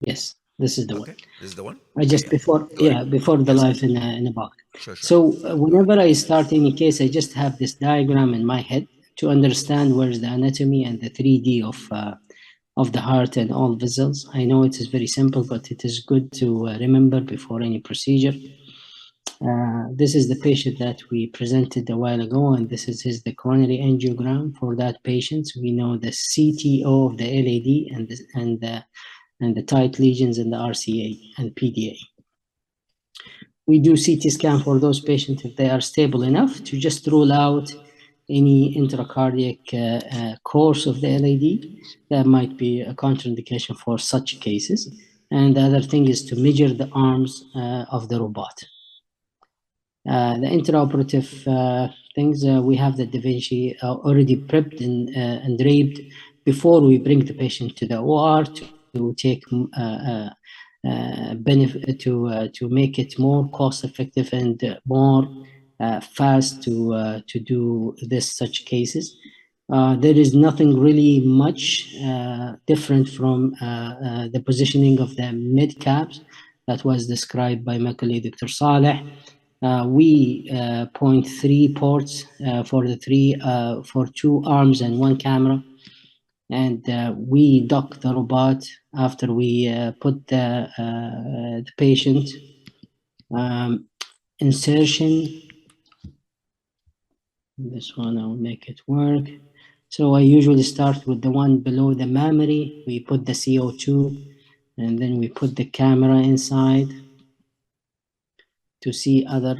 Yes, this is the one. Okay, this is the one. I Okay, just yeah. before, Go ahead. yeah, before the Yes, life yes. in a box. Sure, sure. So Go ahead. whenever I start any case, I just have this diagram in my head to understand where's the anatomy and the 3D of the heart and all vessels. I know it is very simple, but it is good to remember before any procedure. This is the patient that we presented a while ago, and this is the coronary angiogram for that patient. We know the CTO of the LAD and the tight lesions in the RCA and PDA. We do CT scan for those patients if they are stable enough to just rule out any intracardiac course of the LAD. That might be a contraindication for such cases. And the other thing is to measure the arms of the robot. The intraoperative things, we have the Da Vinci already prepped and draped before we bring the patient to the OR to take benefit to make it more cost effective and more fast to do this such cases. There is nothing really much different from the positioning of the mid caps that was described by my colleague Dr. Saleh. We point 3 ports for for 2 arms and 1 camera, and we dock the robot after we put the patient. Insertion. This one I'll make it work. So I usually start with the one below the mammary. We put the CO2, and then we put the camera inside to see other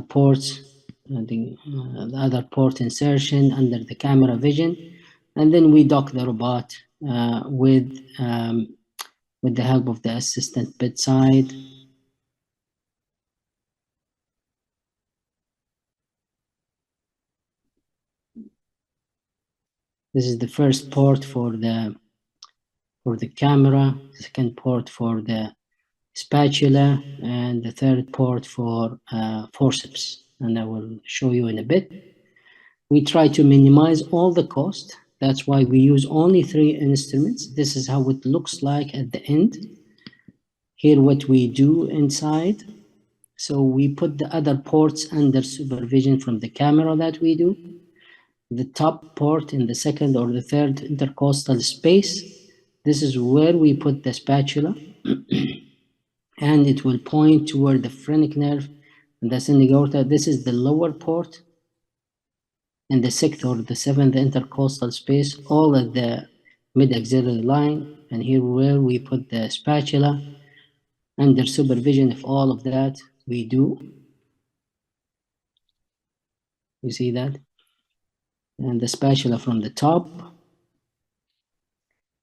ports, the other port insertion under the camera vision, and then we dock the robot with the help of the assistant bedside. This is the first port for the camera, second port for the spatula, and the third port for forceps, and I will show you in a bit. We try to minimize all the cost. That's why we use only 3 instruments. This is how it looks like at the end. Here what we do inside. So we put the other ports under supervision from the camera that we do. The top port in the second or the third intercostal space. This is where we put the spatula. And it will point toward the phrenic nerve and the ascending aorta. This is the lower port in the sixth or the seventh intercostal space, all at the mid-axillary line. And here where we put the spatula under supervision of all of that we do. You see that? And the spatula from the top.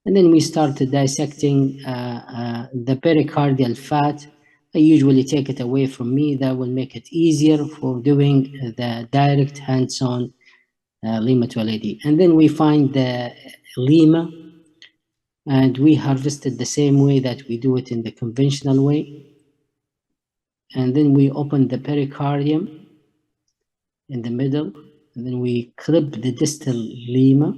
And then we start dissecting the pericardial fat. I usually take it away from me. That will make it easier for doing the direct hands-on lima to LAD. And then we find the lima, and we harvest it the same way that we do it in the conventional way. And then we open the pericardium in the middle, and then we clip the distal lima.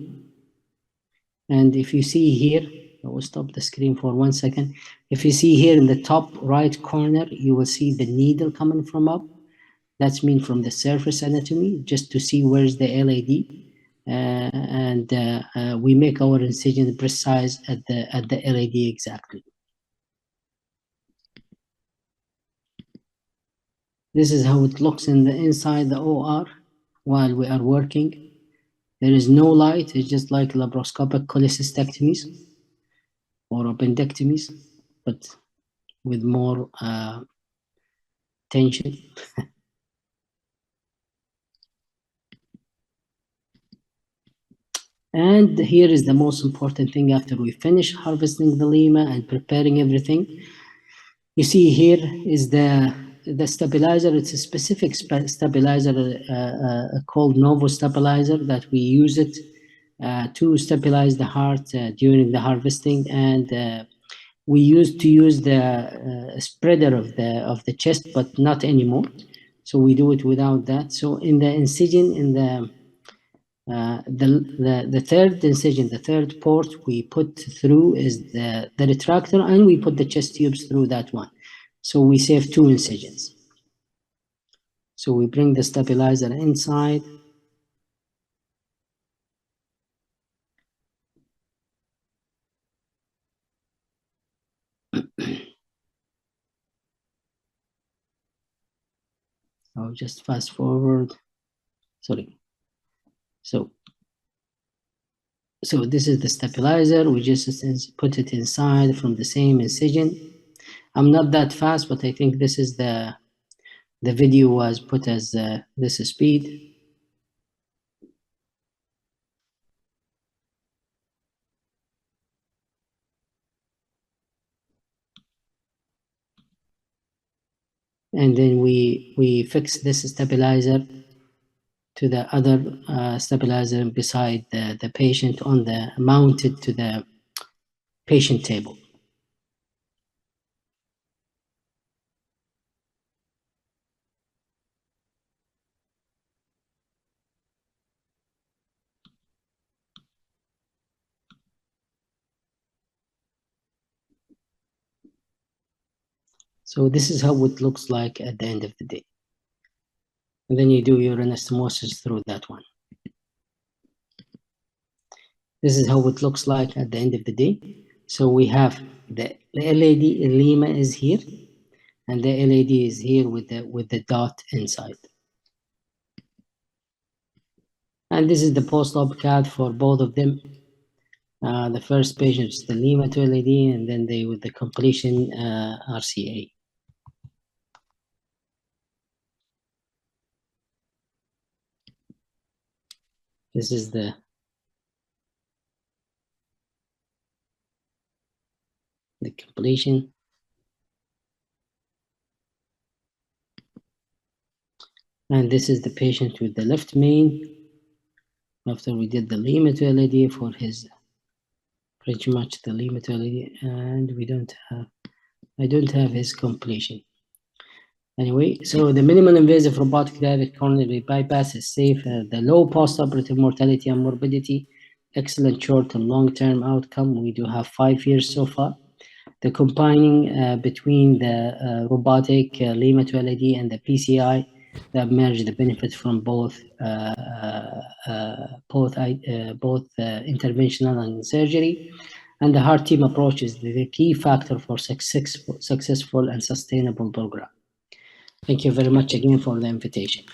And if you see here, I will stop the screen for 1 second. If you see here in the top right corner, you will see the needle coming from up. That's mean from the surface anatomy, just to see where's the LAD. And we make our incision precise at the LAD exactly. This is how it looks in the inside the OR while we are working. There is no light. It's just like laparoscopic cholecystectomies or appendectomies, but with more tension. And here is the most important thing after we finish harvesting the lima and preparing everything. You see here is the stabilizer. It's a specific stabilizer called Novo stabilizer that we use it to stabilize the heart during the harvesting. And we used to use the spreader of the chest, but not anymore. So we do it without that. So in the incision, in the The third incision, the third port we put through is the retractor, and we put the chest tubes through that one. So we save 2 incisions. So we bring the stabilizer inside. I'll just fast forward. Sorry. So this is the stabilizer. We just put it inside from the same incision. I'm not that fast, but I think this is the video was put as this speed. And then we fix this stabilizer to the other stabilizer beside the patient on the mounted to the patient table. So this is how it looks like at the end of the day. And then you do your anastomosis through that one. This is how it looks like at the end of the day. So we have the LAD lima is here, and the LAD is here with the dot inside. And this is the post-op CAD for both of them. The first patient is the lima to LAD, and then they with the completion RCA. This is the completion. And this is the patient with the left main. After we did the lima to LAD for his, pretty much the lima to LAD, and I don't have his completion. Anyway, so the minimal invasive robotic direct coronary bypass is safe. The low post-operative mortality and morbidity, excellent short and long-term outcome. We do have 5 years so far. The combining between the robotic lima to LAD and the PCI that merge the benefit from both interventional and surgery. And the heart team approach is the key factor for successful and sustainable program. Thank you very much again for the invitation.